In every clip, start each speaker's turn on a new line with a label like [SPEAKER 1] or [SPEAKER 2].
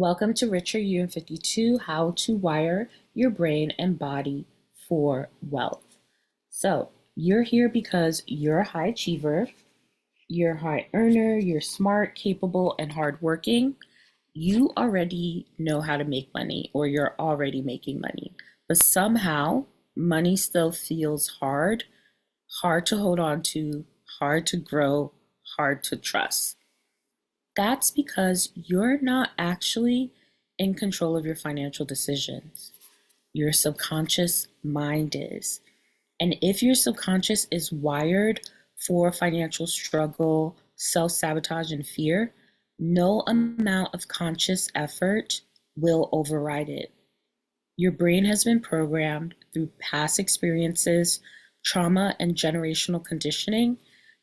[SPEAKER 1] Welcome to Richer You in 52, How to Wire Your Brain and Body for Wealth. So, you're here because you're a high achiever, you're a high earner, you're smart, capable, and hardworking. You already know how to make money, or you're already making money. But somehow, money still feels hard to hold on to, hard to grow, hard to trust. That's because you're not actually in control of your financial decisions. Your subconscious mind is. And if your subconscious is wired for financial struggle, self sabotage, and fear, no amount of conscious effort will override it. Your brain has been programmed through past experiences, trauma, and generational conditioning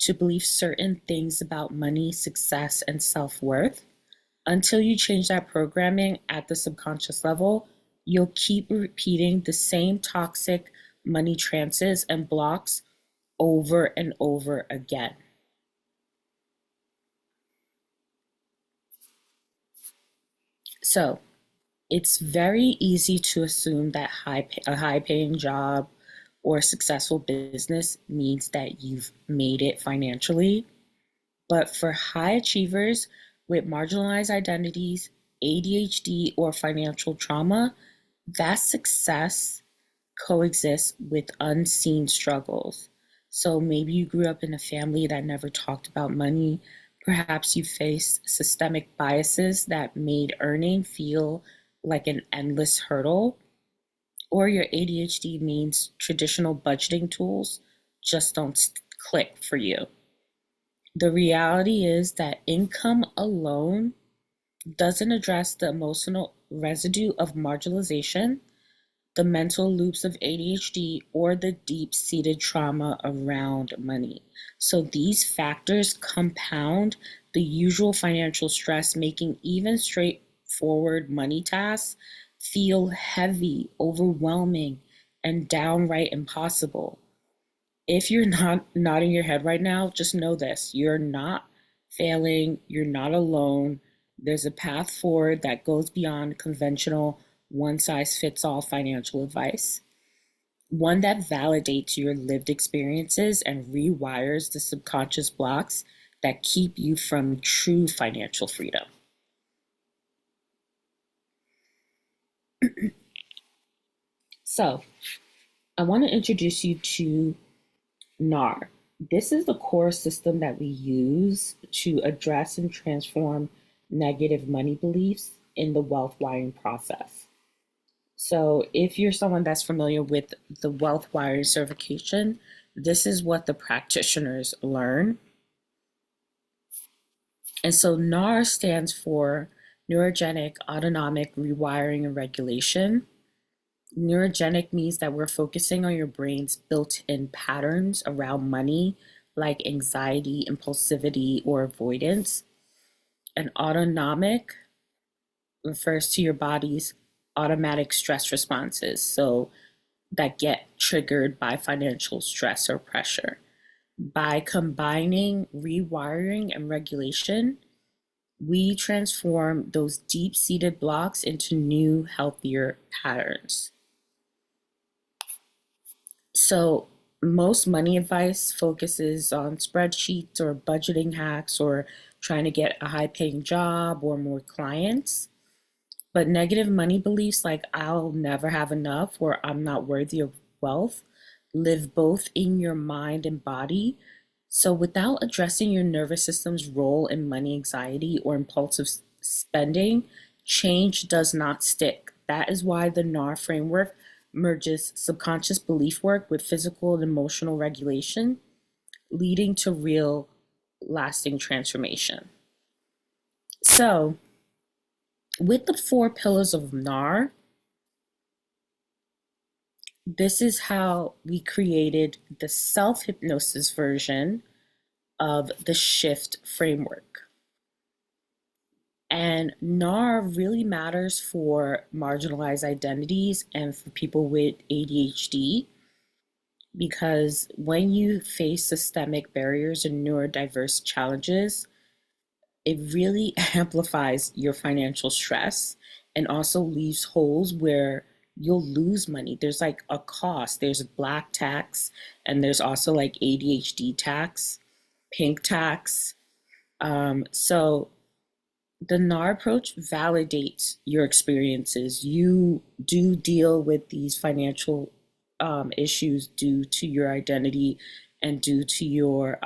[SPEAKER 1] to believe certain things about money, success, and self worth. Until you change that programming at the subconscious level, you'll keep repeating the same toxic money trances and blocks over and over again. So, it's very easy to assume that a high paying job or a successful business means that you've made it financially. But for high achievers with marginalized identities, ADHD, or financial trauma, that success coexists with unseen struggles. So maybe you grew up in a family that never talked about money. Perhaps you faced systemic biases that made earning feel like an endless hurdle, or your ADHD means traditional budgeting tools just don't click for you. The reality is that income alone doesn't address the emotional residue of marginalization, the mental loops of ADHD, or the deep seated trauma around money. So these factors compound the usual financial stress, making even straightforward money tasks feel heavy, overwhelming, and downright impossible. If you're not nodding your head right now, just know this: you're not failing, you're not alone. There's a path forward that goes beyond conventional one size fits all financial advice, one that validates your lived experiences and rewires the subconscious blocks that keep you from true financial freedom. So, I want to introduce you to NAR. This is the core system that we use to address and transform negative money beliefs in the wealth wiring process. So, if you're someone that's familiar with the wealth wiring certification, this is what the practitioners learn. And so, NAR stands for Neurogenic Autonomic Rewiring and Regulation. Neurogenic means that we're focusing on your brain's built in patterns around money, like anxiety, impulsivity, or avoidance. And autonomic refers to your body's automatic stress responses, so that get triggered by financial stress or pressure. By combining rewiring and regulation, we transform those deep seated blocks into new, healthier patterns. So, most money advice focuses on spreadsheets or budgeting hacks or trying to get a high paying job or more clients. But negative money beliefs like I'll never have enough or I'm not worthy of wealth live both in your mind and body. So, without addressing your nervous system's role in money anxiety or impulsive spending, change does not stick. That is why the NAR framework merges subconscious belief work with physical and emotional regulation, leading to real lasting transformation. So, with the four pillars of NAR, this is how we created the self hypnosis version of the shift framework. And NAR really matters for marginalized identities and for people with ADHD because when you face systemic barriers and neurodiverse challenges, It really amplifies your financial stress and also leaves holes where you'll lose money. There's like a cost. There's black tax, and there's also like ADHD tax, pink tax. So the NAR approach validates your experiences. You do deal with these financial issues due to your identity and due to your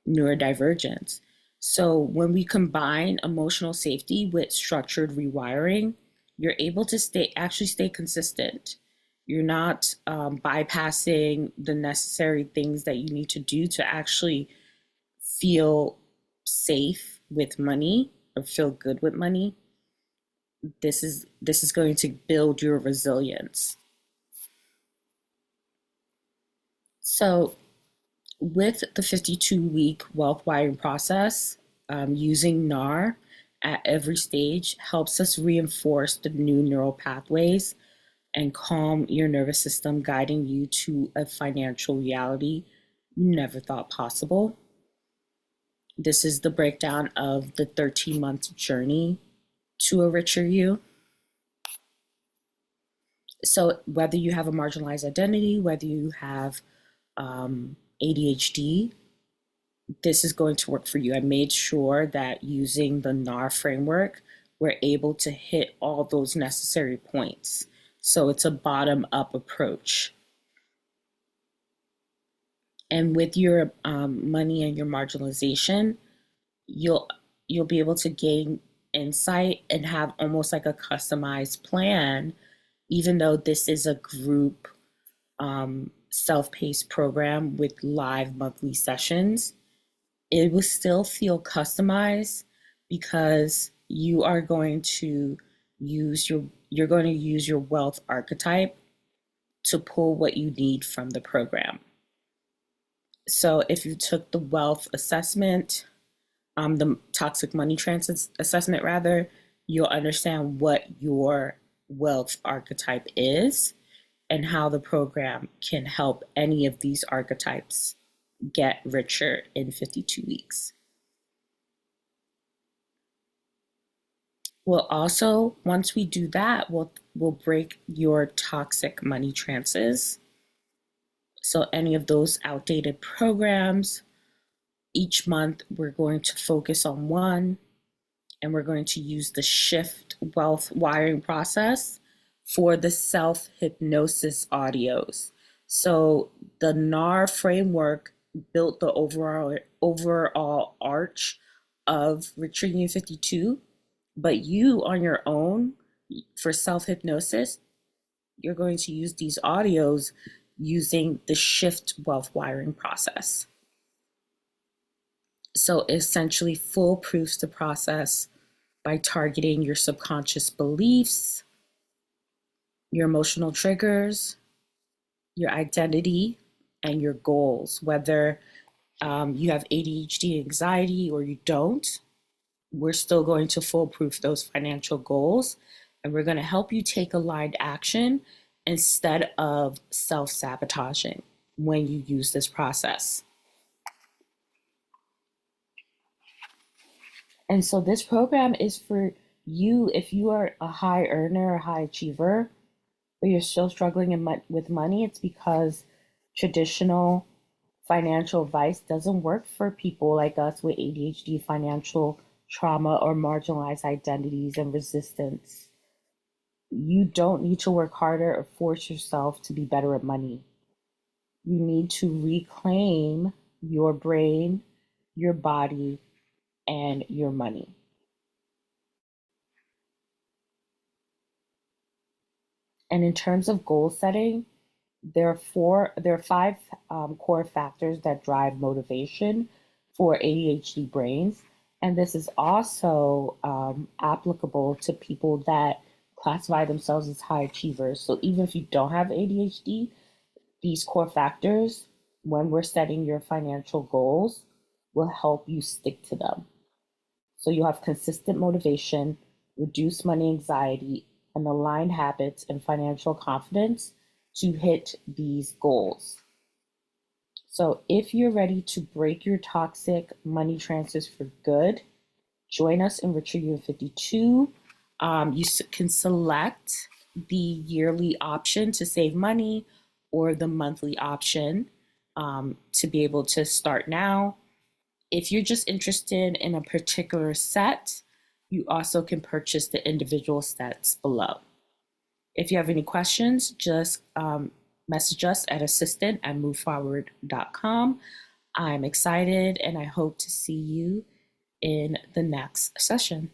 [SPEAKER 1] neurodivergence. So when we combine emotional safety with structured rewiring, you're able to stay consistent. You're not bypassing the necessary things that you need to do to actually feel safe with money or feel good with money. This is going to build your resilience. So with the 52-week wealth wiring process, using NAR at every stage helps us reinforce the new neural pathways and calm your nervous system, guiding you to a financial reality you never thought possible. This is the breakdown of the 13-month journey to a richer you. So whether you have a marginalized identity, whether you have ADHD, this is going to work for you. I made sure that using the NAR framework, we're able to hit all those necessary points. So it's a bottom up approach. And with your money and your marginalization, you'll you'll be able to gain insight and have almost like a customized plan, even though this is a group self-paced program with live monthly sessions. It will still feel customized because you're going to use your wealth archetype to pull what you need from the program. So if you took the wealth assessment, the toxic money transfer assessment rather, you'll understand what your wealth archetype is and how the program can help any of these archetypes get richer in 52 weeks. We'll also, once we do that, we'll break your toxic money trances. So any of those outdated programs, each month we're going to focus on one, and we're going to use the shift wealth wiring process for the self hypnosis audios. So the NAR framework built the overall arch of Retrieving 52, but you on your own for self hypnosis, you're going to use these audios using the shift wealth wiring process. So essentially foolproofs the process by targeting your subconscious beliefs, your emotional triggers, your identity, and your goals. Whether you have ADHD, anxiety, or you don't, we're still going to foolproof those financial goals, and we're going to help you take aligned action instead of self-sabotaging when you use this process. And so this program is for you if you are a high earner or high achiever, but you're still struggling with money. It's because traditional financial advice doesn't work for people like us with ADHD, financial trauma, or marginalized identities and resistance. You don't need to work harder or force yourself to be better at money. You need to reclaim your brain, your body, and your money. And in terms of goal setting, there are five core factors that drive motivation for ADHD brains, and this is also applicable to people that classify themselves as high achievers. So even if you don't have ADHD, these core factors, when we're setting your financial goals, will help you stick to them. So you'll have consistent motivation, reduce money anxiety, and aligned habits and financial confidence to hit these goals. So if you're ready to break your toxic money transfers for good, join us in Rutgers University 52. You can select the yearly option to save money or the monthly option to be able to start now. If you're just interested in a particular set, you also can purchase the individual sets below. If you have any questions, just message us at assistant@moveforward.com. I'm excited and I hope to see you in the next session.